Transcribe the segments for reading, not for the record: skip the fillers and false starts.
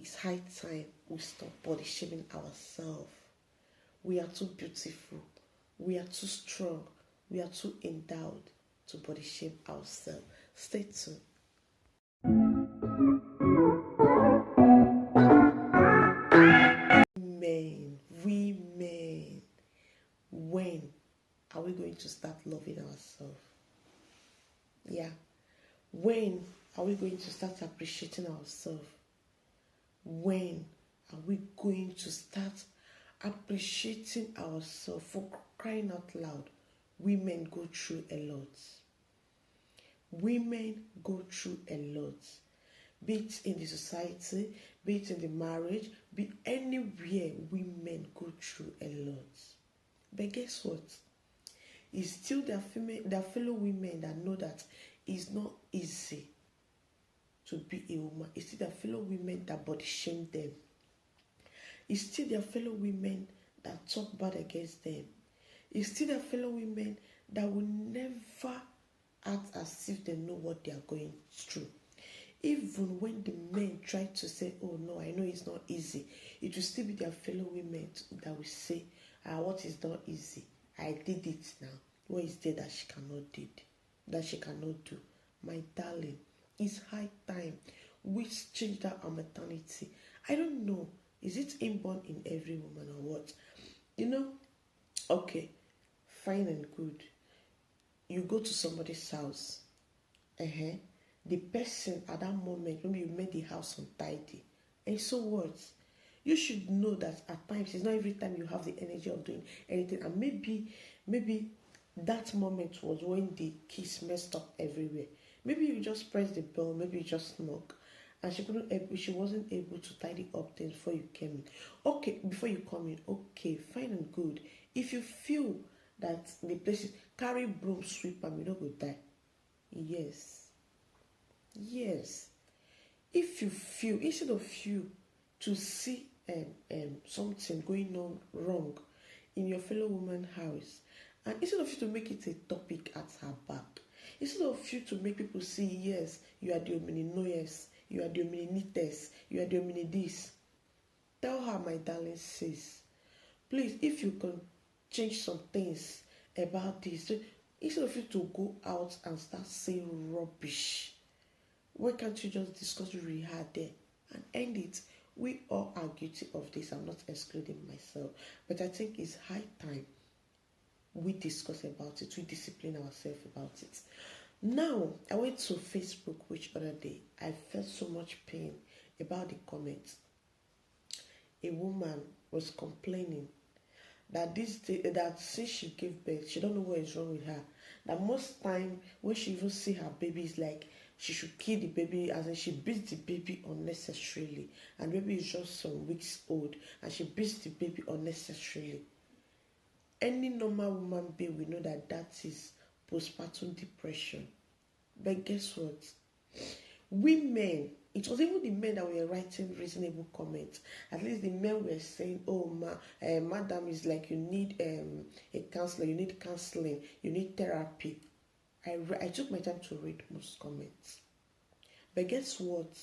it's high time we stop body shaming ourselves. We are too beautiful. We are too strong. We are too endowed to body shame ourselves. Stay tuned. Women, when are we going to start loving ourselves? Yeah. When are we going to start appreciating ourselves? When are we going to start appreciating ourselves? For crying out loud, women go through a lot. Women go through a lot. Be it in the society, be it in the marriage, be anywhere, women go through a lot. But guess what? It's still their fellow women that know that it's not easy to be a woman. It's still their fellow women that body shame them. It's still their fellow women that talk bad against them. It's still their fellow women that will never act as if they know what they are going through. Even when the men try to say, oh no, I know it's not easy, it will still be their fellow women that will say, what is not easy? I did it now. What is there that she cannot do? My darling, it's high time we change that our maternity. I don't know. Is it inborn in every woman or what? Okay, fine and good. You go to somebody's house. The person at that moment, maybe you made the house untidy. And so what? You should know that at times, it's not every time you have the energy of doing anything. And maybe that moment was when the kids messed up everywhere. Maybe you just pressed the bell, maybe you just knock, and she wasn't able to tidy up things before you came in. Okay, before you come in, okay, fine and good. If you feel that the place is carry broom, sweep, and you don't go die. Yes. If you feel, instead of you to see something going on wrong in your fellow woman's house, and instead of you to make it a topic at her back, instead of you to make people see, yes, you are the omni-knowers, you are the omni-knitters, you are the omni-this, tell her, my darling sis, please, if you can change some things about this, so instead of you to go out and start saying rubbish, why can't you just discuss it really hard there and end it? We all are guilty of this. I'm not excluding myself. But I think it's high time we discuss about it. We discipline ourselves about it. Now, I went to Facebook which other day. I felt so much pain about the comments. A woman was complaining that since she gave birth, she don't know what is wrong with her. That most time when she even see her baby, is like she should kill the baby, as in she beats the baby unnecessarily, and baby is just some weeks old, and she beats the baby unnecessarily. Any normal woman being will know that is postpartum depression. But guess what? Women, it was even the men that were writing reasonable comments. At least the men were saying, oh, madam, is like you need a counselor, you need counseling, you need therapy. I took my time to read most comments. But guess what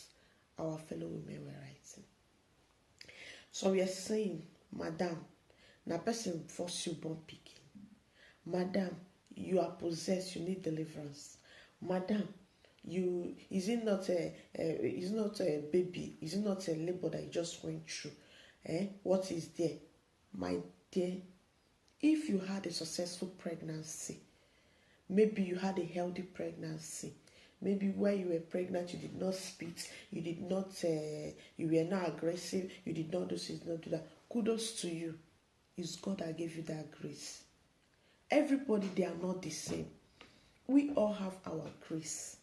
our fellow women were writing? So we are saying, madam, na person force you born pikin. Madam, you are possessed, you need deliverance. Madam, is it not a baby? Is it not a labor that you just went through? What is there? My dear, if you had a successful pregnancy, maybe you had a healthy pregnancy, maybe while you were pregnant you did not spit, you were not aggressive, you did not do this, you did not do that. Kudos to you. It's God that gave you that grace. Everybody, they are not the same. We all have our grace.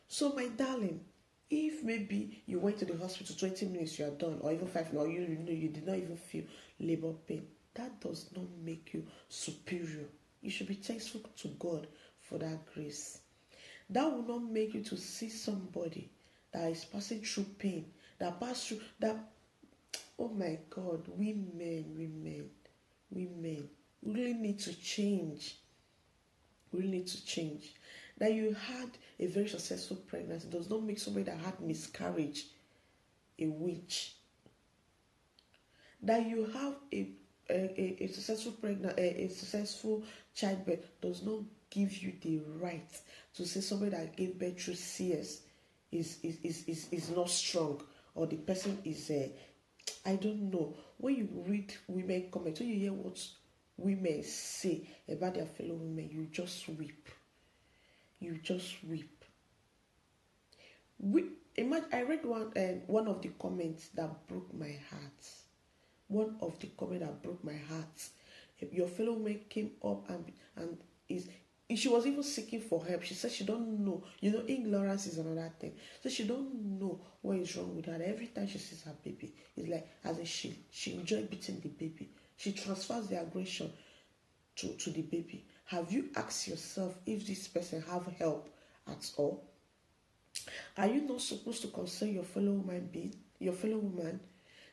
So my darling, if maybe you went to the hospital 20 minutes, you are done, or even 5 minutes, or you did not even feel labor pain, that does not make you superior. You should be thankful to God for that grace. That will not make you to see somebody that is passing through pain, that passed through that. Oh my God, women, we really need to change. We really need to change. That you had a very successful pregnancy does not make somebody that had miscarriage a witch. That you have a successful a successful childbirth does not give you the right to say somebody that gave birth through CS is not strong, or the person is I don't know. When you read women comments, when you hear what women say about their fellow women, you just weep. You just weep. Imagine, I read one of the comments that broke my heart. One of the comments that broke my heart. Your fellow woman came up and she was even seeking for help. She said she don't know. You know, ignorance is another thing. So she don't know what is wrong with her. Every time she sees her baby, it's like as if she enjoy beating the baby. She transfers the aggression to the baby. Have you asked yourself if this person have help at all? Are you not supposed to concern your fellow woman being, your fellow woman?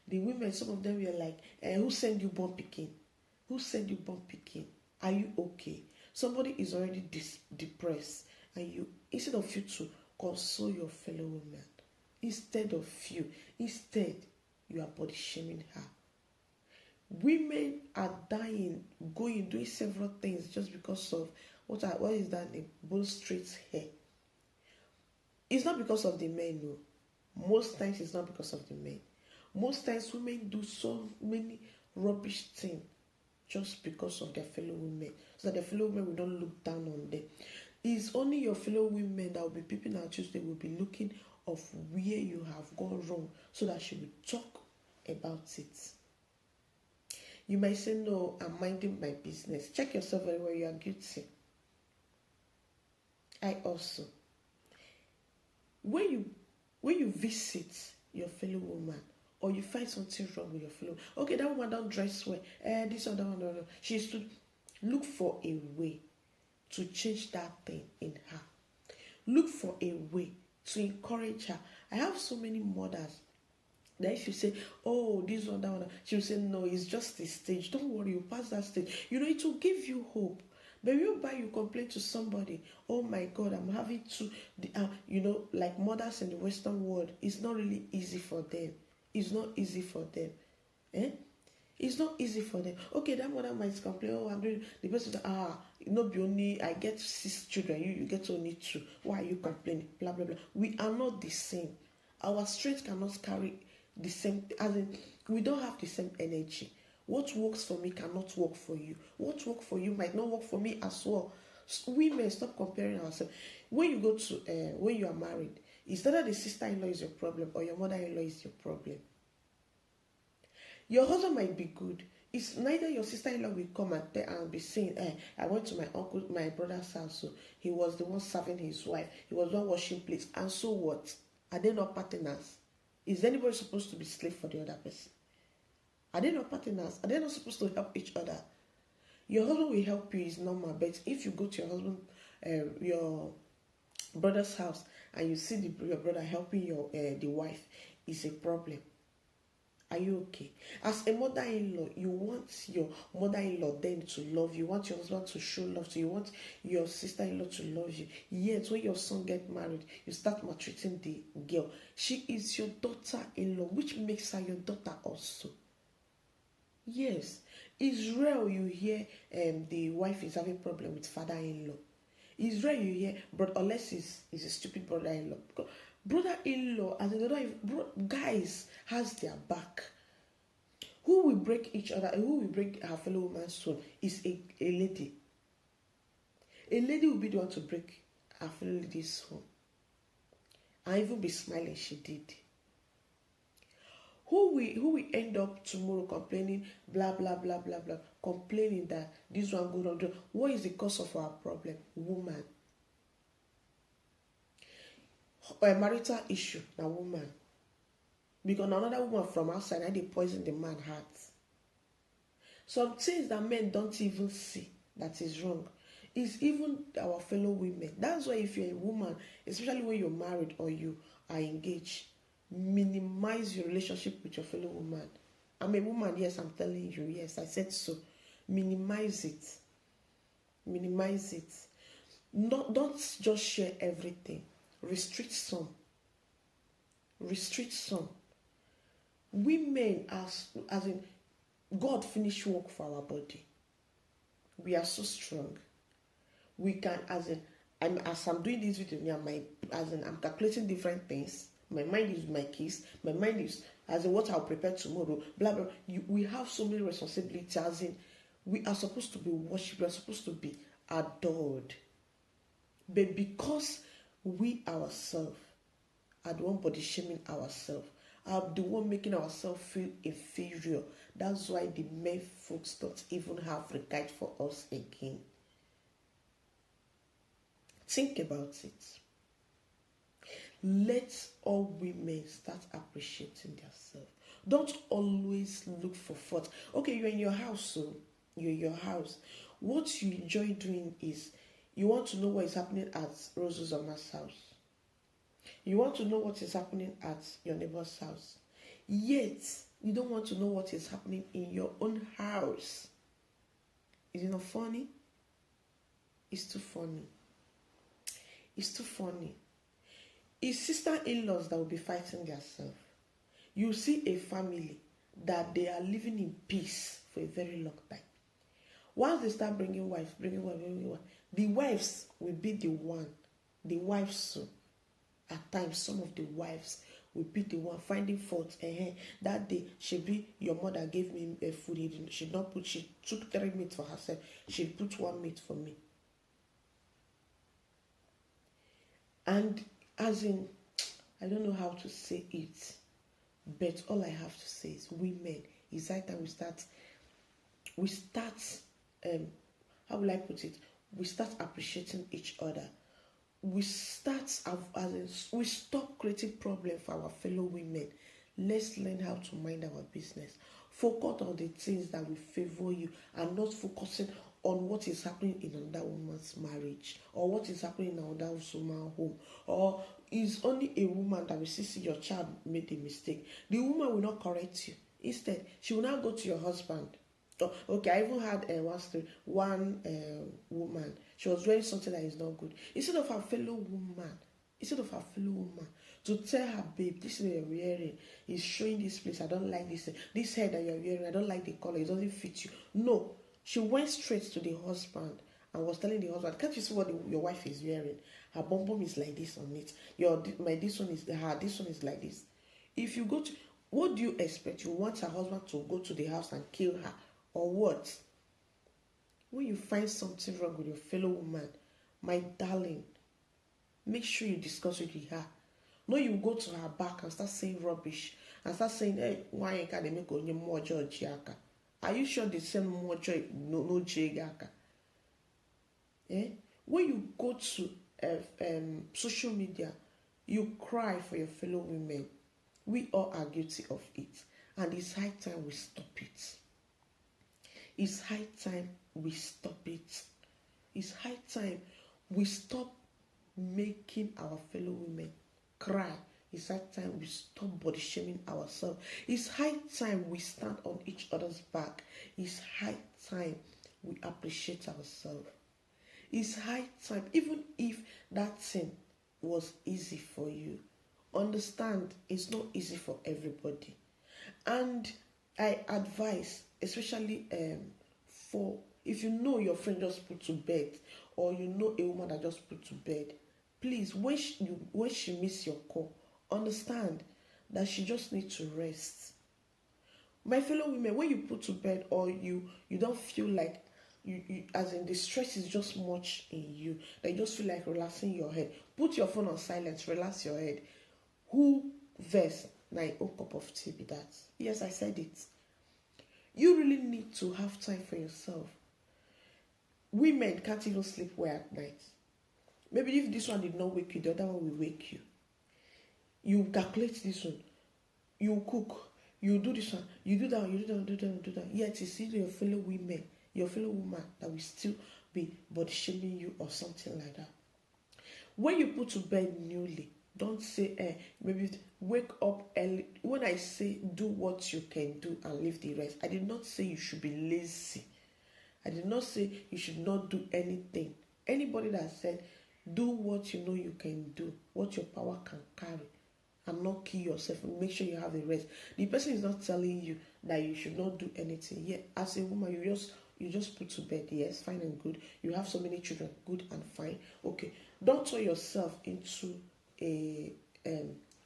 The women, some of them were like, who sent you born picking? Who sent you born picking? Are you okay? Somebody is already depressed, and you, instead of you to console your fellow woman, instead you are body shaming her. Women are dying, doing several things just because of what is that name? Bone straight hair. It's not because of the men, no. Most times it's not because of the men. Most times women do so many rubbish things just because of their fellow women, so that their fellow women will not look down on them. It's only your fellow women that will be peeping at you. They will be looking of where you have gone wrong, so that she will talk about it. You might say, no, I'm minding my business. Check yourself very well. You are guilty. I also. When you visit your fellow woman, or you find something wrong with your fellow, okay, that woman don't dress well, this or that one, no. She is to look for a way to change that thing in her. Look for a way to encourage her. I have so many mothers that if you say, oh, this one, that one, she will say, no, it's just a stage. Don't worry, you pass that stage. You know, it will give you hope. But you complain to somebody, oh my God, I'm having to, like mothers in the Western world, it's not really easy for them. It's not easy for them. It's not easy for them. Okay, that mother might complain, oh, I'm doing, the person says, be only, I get 6 children, you get only 2. Why are you complaining? Blah, blah, blah. We are not the same. Our strength cannot carry the same, as in, we don't have the same energy. What works for me cannot work for you. What works for you might not work for me as well. Women, stop comparing ourselves. When you go to, when you are married, it's either the sister-in-law is your problem or your mother-in-law is your problem. Your husband might be good. It's neither your sister-in-law will come and be saying, I went to my brother's house, so he was the one serving his wife. He was the one washing plates. And so what? Are they not partners? Is anybody supposed to be slave for the other person? Are they not partners? Are they not supposed to help each other? Your husband will help you, is normal. But if you go to your husband, your brother's house, and you see your brother helping the wife, it's a problem. Are you okay? As a mother-in-law, you want your mother-in-law then to love you. You want your husband to show love to you. You want your sister-in-law to love you. Yet, when your son gets married, you start maltreating the girl. She is your daughter-in-law, which makes her your daughter also. Yes, it's rare you hear the wife is having problem with father-in-law. It's rare you hear, but unless it's a stupid brother-in-law. Because brother-in-law, as guys has their back. Who will break each other? Who will break her fellow woman's soul is a lady. A lady will be the one to break her fellow lady's soul. And even be smiling, she did. Who will end up tomorrow complaining, blah, blah, blah, blah, blah, complaining that this one goes on. What is the cause of our problem? Woman. A marital issue, a woman. Because another woman from outside, and they poison the man's heart. Some things that men don't even see that is wrong is even our fellow women. That's why if you're a woman, especially when you're married or you are engaged, minimize your relationship with your fellow woman. I'm a woman, yes, I'm telling you, yes, I said so. Minimize it. Minimize it. Don't just share everything. Restrict some. Restrict some. Women, as in, God finished work for our body. We are so strong. We can, as I'm doing this video, I'm calculating different things. My mind is my keys. My mind is as in what I'll prepare tomorrow. Blah blah. We have so many responsibilities. As in, we are supposed to be worshipped. We are supposed to be adored. But because we ourselves are the one body shaming ourselves, are the one making ourselves feel inferior, that's why the men folks don't even have regard for us again. Think about it. Let all women start appreciating themselves. Don't always look for fault. Okay, you're in your house, so you're in your house. What you enjoy doing is you want to know what is happening at Rose's Oma's house. You want to know what is happening at your neighbor's house. Yet, you don't want to know what is happening in your own house. Is it not funny? It's too funny. It's too funny. It's sister-in-laws that will be fighting themselves. You see a family that they are living in peace for a very long time. Once they start bringing wives, the wives will be the wives soon. At times, some of the wives will be the one finding fault. That day, your mother gave me food. She took 3 meat for herself. She put 1 meat for me. And as in, I don't know how to say it, but all I have to say is women, it's like that we start, how will I put it? We start appreciating each other. We stop creating problems for our fellow women. Let's learn how to mind our business. Focus on the things that will favor you and not focusing on what is happening in another woman's marriage or what is happening in another woman's home. Or is only a woman that will see your child made a mistake. The woman will not correct you. Instead, she will now go to your husband. Oh, okay, I even had one woman. She was wearing something that is not good. Instead of her fellow woman to tell her, babe, this is what you're wearing is showing this place. I don't like this. This hair that you're wearing, I don't like the color. It doesn't fit you. No, she went straight to the husband and was telling the husband, can't you see what your wife is wearing? Her bum is like this on it. This one is like this. If you go to, what do you expect? You want her husband to go to the house and kill her? Or what? When you find something wrong with your fellow woman, my darling, make sure you discuss it with her. No, you go to her back and start saying rubbish and start saying, hey, why can't they make only more joy? Are you sure they send more joy? No jigaka. When you go to social media, you cry for your fellow women. We all are guilty of it, and it's high time we stop it. It's high time we stop it. It's high time we stop making our fellow women cry. It's high time we stop body shaming ourselves. It's high time we stand on each other's back. It's high time we appreciate ourselves. It's high time, even if that thing was easy for you, understand it's not easy for everybody. And I advise, especially for if you know your friend just put to bed, or you know a woman that just put to bed, please, when she miss your call, understand that she just needs to rest. My fellow women, when you put to bed, or you don't feel like you as in the stress is just much in you, that you just feel like relaxing your head, put your phone on silent, relax your head. Who verse na your own cup of tea be that? Yes, I said it. You really need to have time for yourself. Women can't even sleep well at night. Maybe if this one did not wake you, the other one will wake you. You calculate this one, you cook, you do this one, you do that one, you do that. Yet it's still your fellow women, your fellow woman that will still be body shaming you or something like that. When you put to bed newly, don't say, maybe wake up early. When I say do what you can do and leave the rest, I did not say you should be lazy. I did not say you should not do anything. Anybody that said do what you know you can do, what your power can carry, and not kill yourself. Make sure you have a rest. The person is not telling you that you should not do anything. Yeah, as a woman, you just put to bed. Yes, fine and good. You have so many children, good and fine. Okay, don't turn yourself into a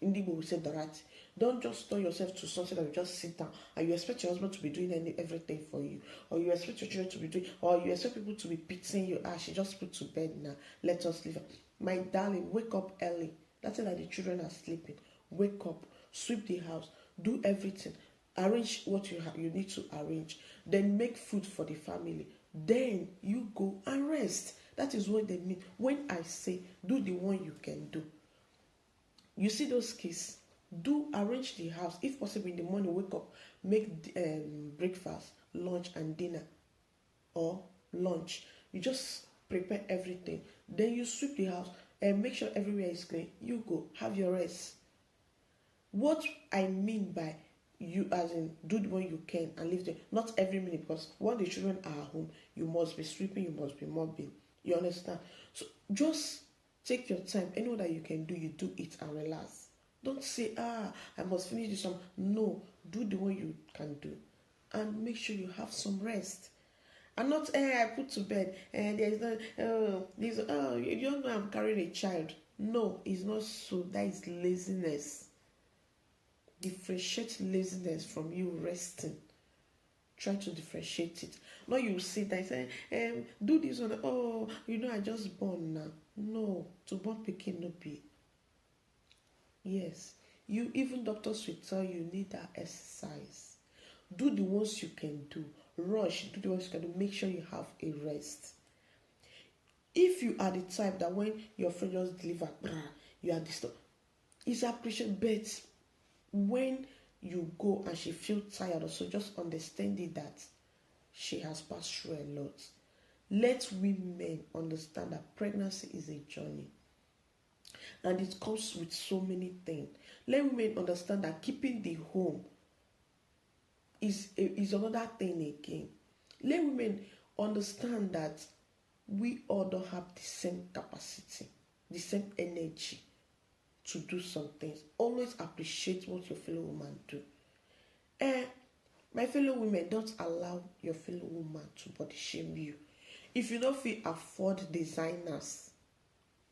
Indigo will say that. Don't just turn yourself to something that you just sit down and you expect your husband to be doing everything for you, or you expect your children to be doing, or you expect people to be pitying you. She just put to bed now. Let us leave her. My darling, wake up early. That's it, that the children are sleeping. Wake up, sweep the house, do everything, arrange what you need to arrange, then make food for the family. Then you go and rest. That is what they mean when I say do the one you can do. You see those kids, arrange the house. If possible, in the morning, wake up, make breakfast, lunch, and dinner, or lunch. You just prepare everything. Then you sweep the house and make sure everywhere is clean. You go, have your rest. What I mean by you, as in do the one you can and leave them, not every minute, because when the children are home, you must be sweeping, you must be mopping. You understand? So just take your time. Anyone that you can do, you do it and relax. Don't say, I must finish this one. No, do the one you can do. And make sure you have some rest. And not, I put to bed, and there is no, you don't know I'm carrying a child. No, it's not so. That is laziness. Differentiate laziness from you resting. Try to differentiate it. No, you sit there and say, do this one. Oh, I just born now. No, to born pikin no be. Yes, even doctors will tell you need that exercise. Do the ones you can do. Rush, do the ones you can do. Make sure you have a rest. If you are the type that when your friend just deliver, you are disturbed, it's appreciated. But when you go and she feels tired, also just understanding that she has passed through a lot. Let women understand that pregnancy is a journey, and it comes with so many things. Let women understand that keeping the home is another thing again. Let women understand that we all don't have the same capacity, the same energy to do some things. Always appreciate what your fellow woman do. My fellow women, don't allow your fellow woman to body shame you. If you don't feel afford designers,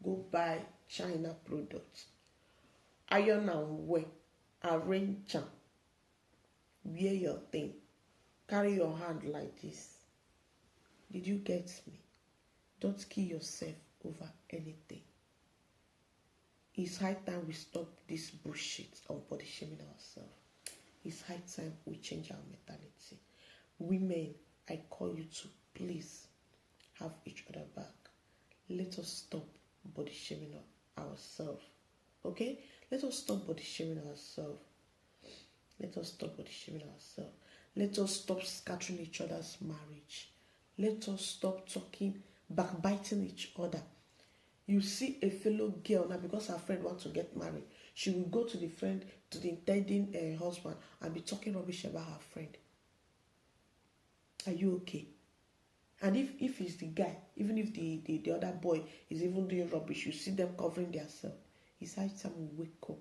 go buy China products. Iron and wear, arrange them, wear your thing, carry your hand like this. Did you get me? Don't kill yourself over anything. It's high time we stop this bullshit of body shaming ourselves. It's high time we change our mentality. Women, I call you to please have each other back. Let us stop body shaming ourselves. Okay? Let us stop body shaming ourselves. Let us stop body shaming ourselves. Let us stop scattering each other's marriage. Let us stop talking, backbiting each other. You see a fellow girl now, because her friend wants to get married, she will go to the intending husband and be talking rubbish about her friend. Are you okay? And if it's the guy, even if the other boy is even doing rubbish, you see them covering themselves. It's high time we wake up.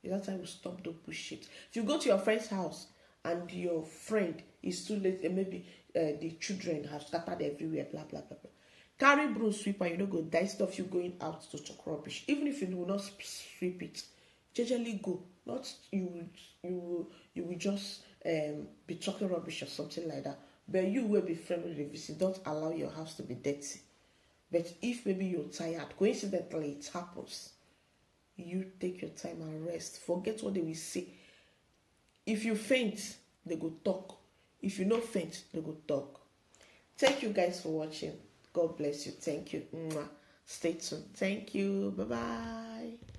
It's high time we stop the bullshit. If you go to your friend's house and your friend is too late, and maybe the children have scattered everywhere, blah blah blah blah, carry broom sweep and you don't go die stuff you going out to talk rubbish. Even if you will not sweep it, generally go. Not you will just be talking rubbish or something like that. But you will be friendly with the visit. Don't allow your house to be dirty. But if maybe you're tired, coincidentally it happens, you take your time and rest. Forget what they will say. If you faint, they go talk. If you no faint, they go talk. Thank you guys for watching. God bless you. Thank you. Stay tuned. Thank you. Bye-bye.